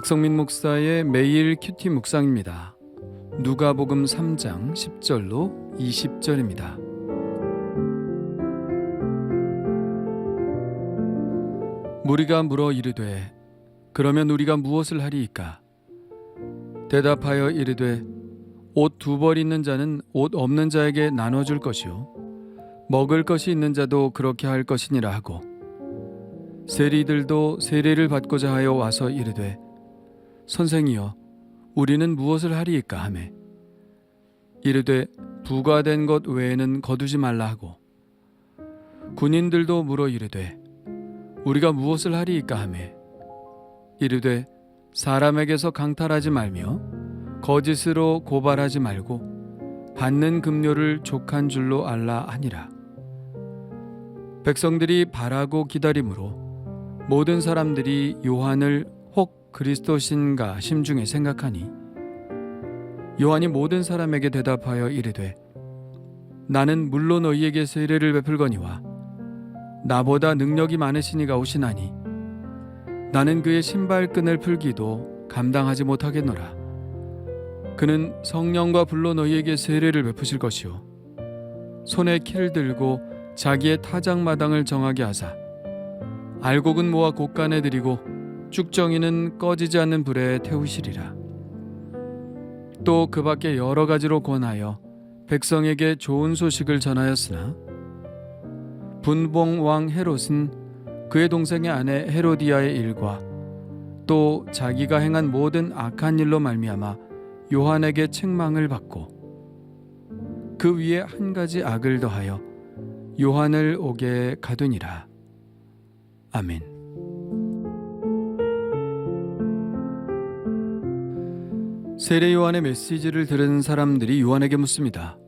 박성민 목사의 매일 큐티 묵상입니다. 누가복음 3장 10절로 20절입니다. 무리가 물어 이르되 그러면 우리가 무엇을 하리이까? 대답하여 이르되 옷 2벌 있는 자는 옷 없는 자에게 나눠줄 것이요 먹을 것이 있는 자도 그렇게 할 것이니라 하고 세리들도 세례를 받고자 하여 와서 이르되 선생이여 우리는 무엇을 하리이까 하매 이르되 부과된 것 외에는 거두지 말라 하고 군인들도 물어 이르되 우리가 무엇을 하리이까 하매 이르되 사람에게서 강탈하지 말며 거짓으로 고발하지 말고 받는 급료를 족한 줄로 알라 하니라. 백성들이 바라고 기다림으로 모든 사람들이 요한을 혹 그리스도신가 심중에 생각하니 요한이 모든 사람에게 대답하여 이르되 나는 물로 너희에게 세례를 베풀거니와 나보다 능력이 많으시니가 오시나니 나는 그의 신발끈을 풀기도 감당하지 못하겠노라. 그는 성령과 불로 너희에게 세례를 베푸실 것이요 손에 키를 들고 자기의 타작마당을 정하게 하사 알곡은 모아 곳간에 들이고 쭉정이는 꺼지지 않는 불에 태우시리라. 또 그 밖에 여러 가지로 권하여 백성에게 좋은 소식을 전하였으나 분봉 왕 헤롯은 그의 동생의 아내 헤로디아의 일과 또 자기가 행한 모든 악한 일로 말미암아 요한에게 책망을 받고 그 위에 한 가지 악을 더하여 요한을 옥에 가두니라. 아멘. 세례 요한의 메시지를 들은 사람들이 요한에게 묻습니다.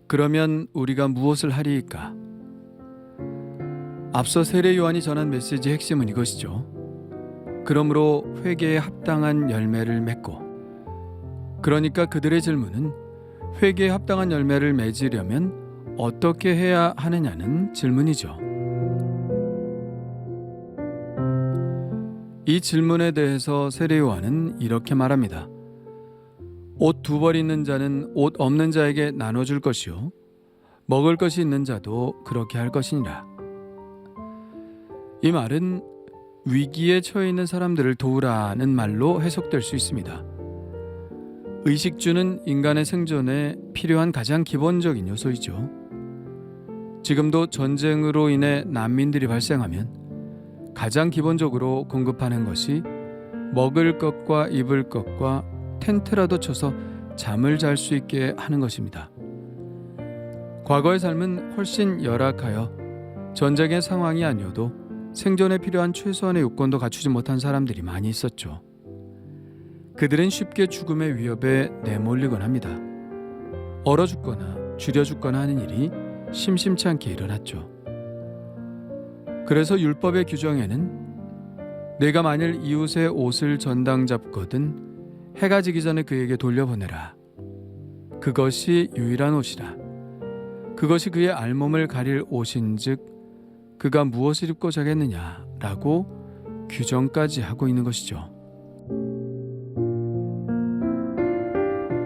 그러면 우리가 무엇을 하리이까? 앞서 세례 요한이 전한 메시지의 핵심은 이것이죠. 그러므로 회개에 합당한 열매를 맺고, 그러니까 그들의 질문은 회개에 합당한 열매를 맺으려면 어떻게 해야 하느냐는 질문이죠. 이 질문에 대해서 세례 요한은 이렇게 말합니다. 옷 2벌 있는 자는 옷 없는 자에게 나눠줄 것이요 먹을 것이 있는 자도 그렇게 할 것이니라. 이 말은 위기에 처해 있는 사람들을 도우라는 말로 해석될 수 있습니다. 의식주는 인간의 생존에 필요한 가장 기본적인 요소이죠. 지금도 전쟁으로 인해 난민들이 발생하면 가장 기본적으로 공급하는 것이 먹을 것과 입을 것과 텐트라도 쳐서 잠을 잘 수 있게 하는 것입니다. 과거의 삶은 훨씬 열악하여 전쟁의 상황이 아니어도 생존에 필요한 최소한의 요건도 갖추지 못한 사람들이 많이 있었죠. 그들은 쉽게 죽음의 위협에 내몰리곤 합니다. 얼어 죽거나 줄여 죽거나 하는 일이 심심치 않게 일어났죠. 그래서 율법의 규정에는 내가 만일 이웃의 옷을 전당 잡거든 해가 지기 전에 그에게 돌려보내라. 그것이 유일한 옷이라. 그것이 그의 알몸을 가릴 옷인즉 그가 무엇을 입고 자겠느냐라고 규정까지 하고 있는 것이죠.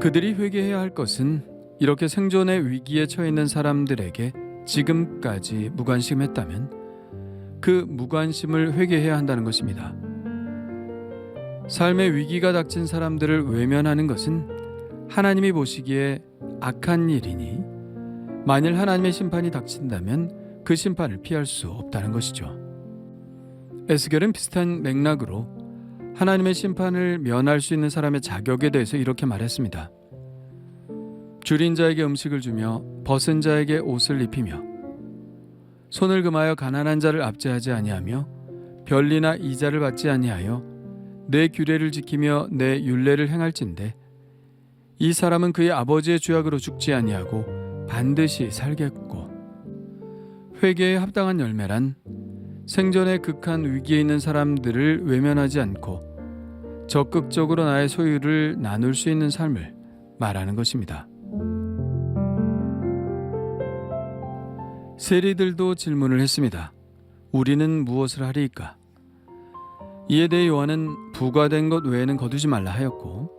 그들이 회개해야 할 것은 이렇게 생존의 위기에 처해 있는 사람들에게 지금까지 무관심했다면 그 무관심을 회개해야 한다는 것입니다. 삶의 위기가 닥친 사람들을 외면하는 것은 하나님이 보시기에 악한 일이니 만일 하나님의 심판이 닥친다면 그 심판을 피할 수 없다는 것이죠. 에스겔은 비슷한 맥락으로 하나님의 심판을 면할 수 있는 사람의 자격에 대해서 이렇게 말했습니다. 줄인 자에게 음식을 주며 벗은 자에게 옷을 입히며 손을 금하여 가난한 자를 압제하지 아니하며 변리나 이자를 받지 아니하여 내 규례를 지키며 내 율례를 행할진대 이 사람은 그의 아버지의 죄악으로 죽지 아니하고 반드시 살겠고. 회개에 합당한 열매란 생존의 극한 위기에 있는 사람들을 외면하지 않고 적극적으로 나의 소유를 나눌 수 있는 삶을 말하는 것입니다. 세리들도 질문을 했습니다. 우리는 무엇을 하리이까? 이에 대해 요한은 부과된 것 외에는 거두지 말라 하였고,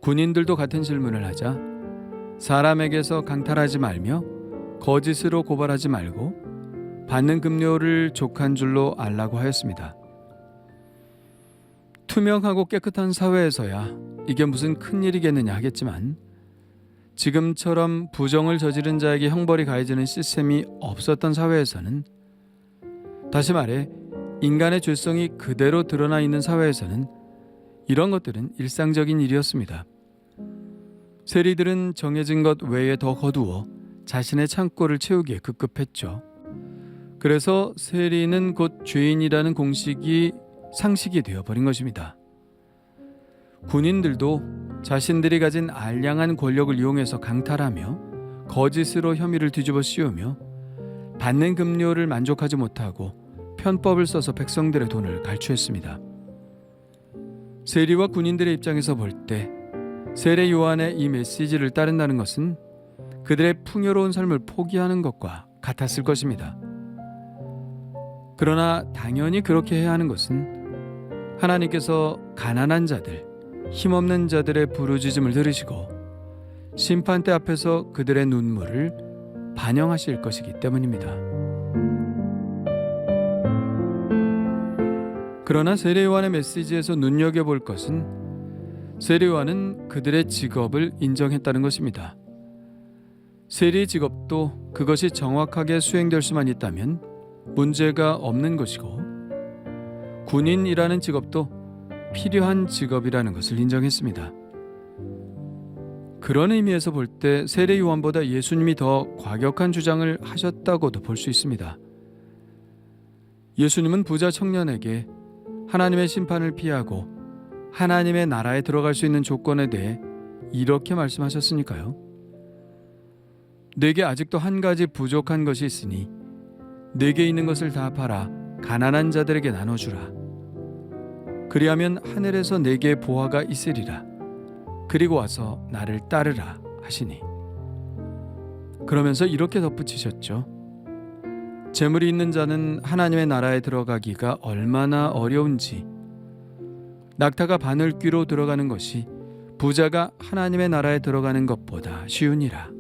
군인들도 같은 질문을 하자 사람에게서 강탈하지 말며 거짓으로 고발하지 말고 받는 급료를 족한 줄로 알라고 하였습니다. 투명하고 깨끗한 사회에서야 이게 무슨 큰일이겠느냐 하겠지만, 지금처럼 부정을 저지른 자에게 형벌이 가해지는 시스템이 없었던 사회에서는, 다시 말해 인간의 죄성이 그대로 드러나 있는 사회에서는 이런 것들은 일상적인 일이었습니다. 세리들은 정해진 것 외에 더 거두어 자신의 창고를 채우기에 급급했죠. 그래서 세리는 곧 죄인이라는 공식이 상식이 되어버린 것입니다. 군인들도 자신들이 가진 알량한 권력을 이용해서 강탈하며 거짓으로 혐의를 뒤집어 씌우며 받는 급료를 만족하지 못하고 편법을 써서 백성들의 돈을 갈취했습니다. 세리와 군인들의 입장에서 볼 때 세례 요한의 이 메시지를 따른다는 것은 그들의 풍요로운 삶을 포기하는 것과 같았을 것입니다. 그러나 당연히 그렇게 해야 하는 것은 하나님께서 가난한 자들, 힘없는 자들의 부르짖음을 들으시고 심판대 앞에서 그들의 눈물을 반영하실 것이기 때문입니다. 그러나 세례 요한의 메시지에서 눈여겨볼 것은 세례 요한은 그들의 직업을 인정했다는 것입니다. 세리의 직업도 그것이 정확하게 수행될 수만 있다면 문제가 없는 것이고, 군인이라는 직업도 필요한 직업이라는 것을 인정했습니다. 그런 의미에서 볼 때 세례 요한보다 예수님이 더 과격한 주장을 하셨다고도 볼 수 있습니다. 예수님은 부자 청년에게 하나님의 심판을 피하고 하나님의 나라에 들어갈 수 있는 조건에 대해 이렇게 말씀하셨으니까요. 내게 아직도 한 가지 부족한 것이 있으니 내게 있는 것을 다 팔아 가난한 자들에게 나눠주라. 그리하면 하늘에서 내게 보화가 있으리라. 그리고 와서 나를 따르라 하시니. 그러면서 이렇게 덧붙이셨죠. 재물이 있는 자는 하나님의 나라에 들어가기가 얼마나 어려운지, 낙타가 바늘귀로 들어가는 것이 부자가 하나님의 나라에 들어가는 것보다 쉬우니라.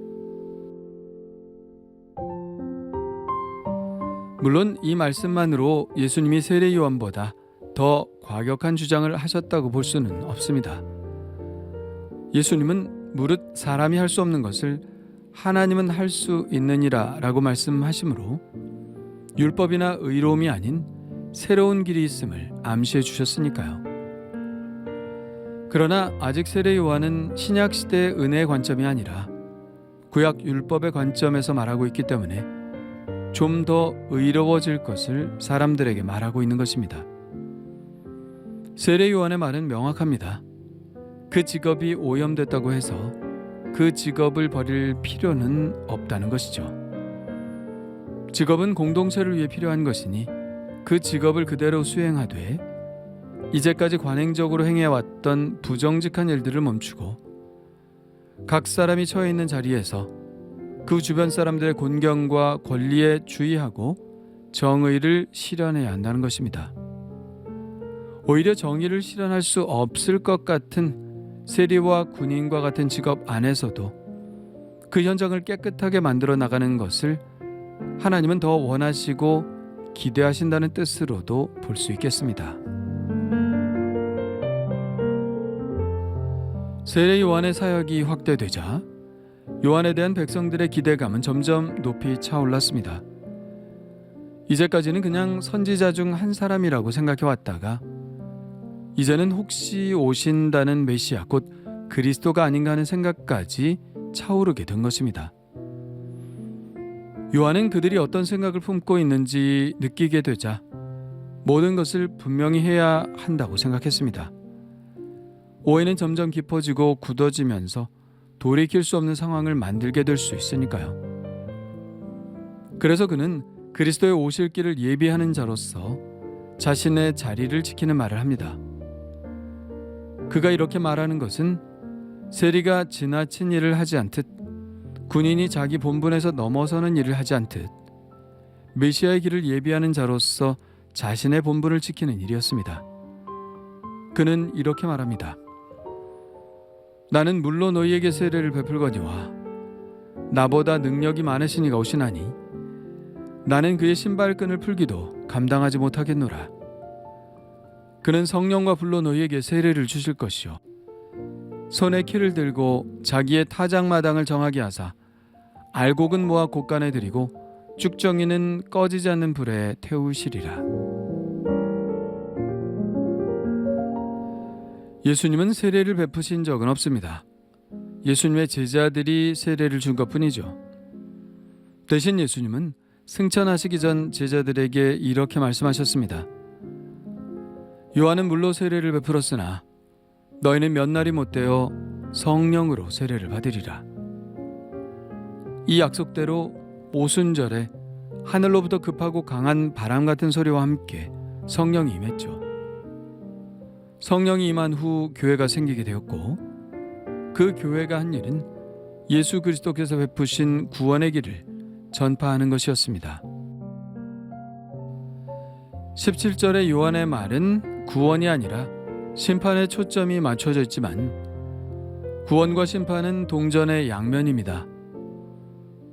물론 이 말씀만으로 예수님이 세례 요한보다 더 과격한 주장을 하셨다고 볼 수는 없습니다. 예수님은 무릇 사람이 할 수 없는 것을 하나님은 할 수 있느니라 라고 말씀하시므로 율법이나 의로움이 아닌 새로운 길이 있음을 암시해 주셨으니까요. 그러나 아직 세례 요한은 신약 시대의 은혜의 관점이 아니라 구약 율법의 관점에서 말하고 있기 때문에 좀 더 의로워질 것을 사람들에게 말하고 있는 것입니다. 세례 요한의 말은 명확합니다. 그 직업이 오염됐다고 해서 그 직업을 버릴 필요는 없다는 것이죠. 직업은 공동체를 위해 필요한 것이니 그 직업을 그대로 수행하되 이제까지 관행적으로 행해왔던 부정직한 일들을 멈추고 각 사람이 처해 있는 자리에서 그 주변 사람들의 곤경과 권리에 주의하고 정의를 실현해야 한다는 것입니다. 오히려 정의를 실현할 수 없을 것 같은 세리와 군인과 같은 직업 안에서도 그 현장을 깨끗하게 만들어 나가는 것을 하나님은 더 원하시고 기대하신다는 뜻으로도 볼 수 있겠습니다. 세례 요한의 사역이 확대되자 요한에 대한 백성들의 기대감은 점점 높이 차올랐습니다. 이제까지는 그냥 선지자 중 한 사람이라고 생각해왔다가 이제는 혹시 오신다는 메시아 곧 그리스도가 아닌가 하는 생각까지 차오르게 된 것입니다. 요한은 그들이 어떤 생각을 품고 있는지 느끼게 되자 모든 것을 분명히 해야 한다고 생각했습니다. 오해는 점점 깊어지고 굳어지면서 돌이킬 수 없는 상황을 만들게 될 수 있으니까요. 그래서 그는 그리스도의 오실 길을 예비하는 자로서 자신의 자리를 지키는 말을 합니다. 그가 이렇게 말하는 것은 세리가 지나친 일을 하지 않듯 군인이 자기 본분에서 넘어서는 일을 하지 않듯 메시아의 길을 예비하는 자로서 자신의 본분을 지키는 일이었습니다. 그는 이렇게 말합니다. 나는 물로 너희에게 세례를 베풀거니와 나보다 능력이 많으신 이가 오시나니 나는 그의 신발끈을 풀기도 감당하지 못하겠노라. 그는 성령과 불로 너희에게 세례를 주실 것이요 손에 키를 들고 자기의 타작마당을 정하게 하사 알곡은 모아 곳간에 들이고 쭉정이는 꺼지지 않는 불에 태우시리라. 예수님은 세례를 베푸신 적은 없습니다. 예수님의 제자들이 세례를 준 것뿐이죠. 대신 예수님은 승천하시기 전 제자들에게 이렇게 말씀하셨습니다. 요한은 물로 세례를 베풀었으나 너희는 몇 날이 못되어 성령으로 세례를 받으리라. 이 약속대로 오순절에 하늘로부터 급하고 강한 바람 같은 소리와 함께 성령이 임했죠. 성령이 임한 후 교회가 생기게 되었고 그 교회가 한 일은 예수 그리스도께서 베푸신 구원의 길을 전파하는 것이었습니다. 17절의 요한의 말은 구원이 아니라 심판에 초점이 맞춰져 있지만 구원과 심판은 동전의 양면입니다.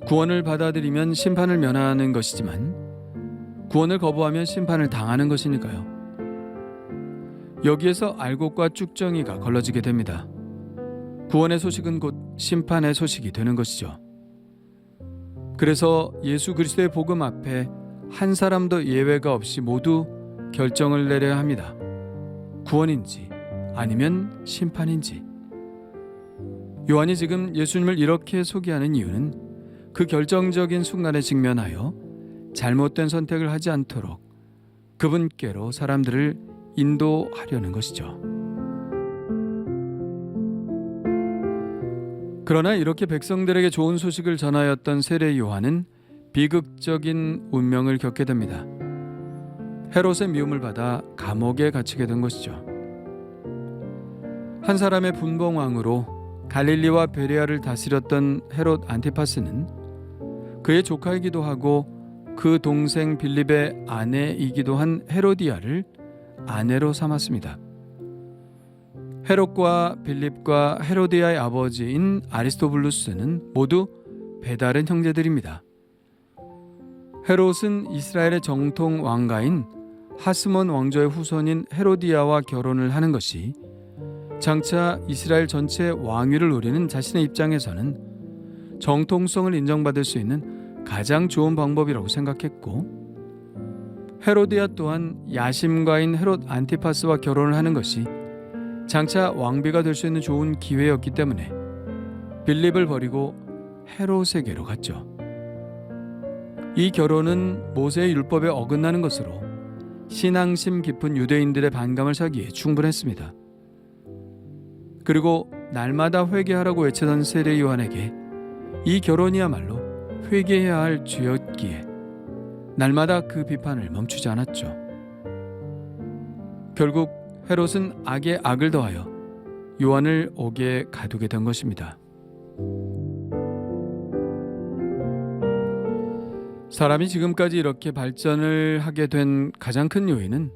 구원을 받아들이면 심판을 면하는 것이지만 구원을 거부하면 심판을 당하는 것이니까요. 여기에서 알곡과 쭉정이가 걸러지게 됩니다. 구원의 소식은 곧 심판의 소식이 되는 것이죠. 그래서 예수 그리스도의 복음 앞에 한 사람도 예외가 없이 모두 결정을 내려야 합니다. 구원인지 아니면 심판인지. 요한이 지금 예수님을 이렇게 소개하는 이유는 그 결정적인 순간에 직면하여 잘못된 선택을 하지 않도록 그분께로 사람들을 인도하려는 것이죠. 그러나 이렇게 백성들에게 좋은 소식을 전하였던 세례 요한은 비극적인 운명을 겪게 됩니다. 헤롯의 미움을 받아 감옥에 갇히게 된 것이죠. 한 사람의 분봉왕으로 갈릴리와 베레아를 다스렸던 헤롯 안티파스는 그의 조카이기도 하고 그 동생 빌립의 아내이기도 한 헤로디아를 아내로 삼았습니다. 헤롯과 빌립과 헤로디아의 아버지인 아리스토블루스는 모두 배다른 형제들입니다. 헤롯은 이스라엘의 정통 왕가인 하스몬 왕조의 후손인 헤로디아와 결혼을 하는 것이 장차 이스라엘 전체 왕위를 노리는 자신의 입장에서는 정통성을 인정받을 수 있는 가장 좋은 방법이라고 생각했고, 헤로디아 또한 야심가인 헤롯 안티파스와 결혼을 하는 것이 장차 왕비가 될 수 있는 좋은 기회였기 때문에 빌립을 버리고 헤롯에게로 갔죠. 이 결혼은 모세의 율법에 어긋나는 것으로 신앙심 깊은 유대인들의 반감을 사기에 충분했습니다. 그리고 날마다 회개하라고 외치던 세례 요한에게 이 결혼이야말로 회개해야 할 죄였기에 날마다 그 비판을 멈추지 않았죠. 결국 헤롯은 악에 악을 더하여 요한을 옥에 가두게 된 것입니다. 사람이 지금까지 이렇게 발전을 하게 된 가장 큰 요인은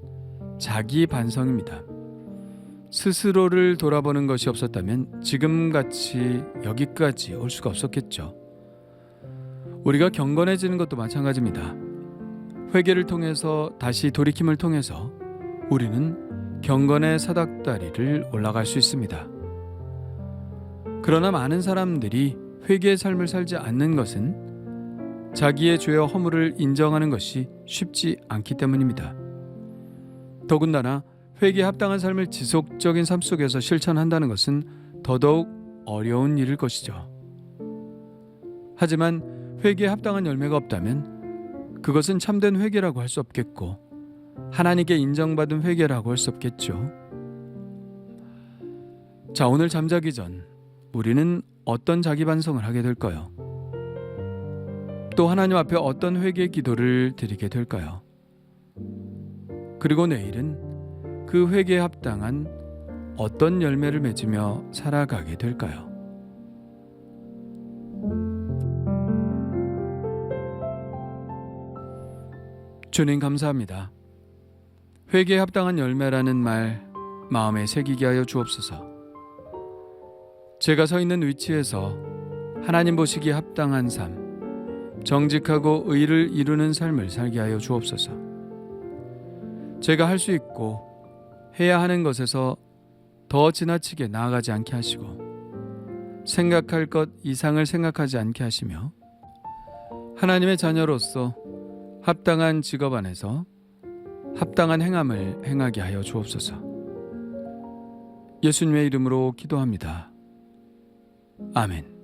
자기 반성입니다. 스스로를 돌아보는 것이 없었다면 지금같이 여기까지 올 수가 없었겠죠. 우리가 경건해지는 것도 마찬가지입니다. 회개를 통해서 다시 돌이킴을 통해서 우리는 경건의 사닥다리를 올라갈 수 있습니다. 그러나 많은 사람들이 회개의 삶을 살지 않는 것은 자기의 죄와 허물을 인정하는 것이 쉽지 않기 때문입니다. 더군다나 회개에 합당한 삶을 지속적인 삶 속에서 실천한다는 것은 더더욱 어려운 일일 것이죠. 하지만 회개에 합당한 열매가 없다면 그것은 참된 회개라고 할 수 없겠고 하나님께 인정받은 회개라고 할 수 없겠죠. 자, 오늘 잠자기 전 우리는 어떤 자기 반성을 하게 될까요? 또 하나님 앞에 어떤 회개의 기도를 드리게 될까요? 그리고 내일은 그 회개에 합당한 어떤 열매를 맺으며 살아가게 될까요? 주님 감사합니다. 회개에 합당한 열매라는 말 마음에 새기게 하여 주옵소서. 제가 서 있는 위치에서 하나님 보시기에 합당한 삶, 정직하고 의를 이루는 삶을 살게 하여 주옵소서. 제가 할 수 있고 해야 하는 것에서 더 지나치게 나아가지 않게 하시고 생각할 것 이상을 생각하지 않게 하시며 하나님의 자녀로서 합당한 직업 안에서 합당한 행함을 행하게 하여 주옵소서. 예수님의 이름으로 기도합니다. 아멘.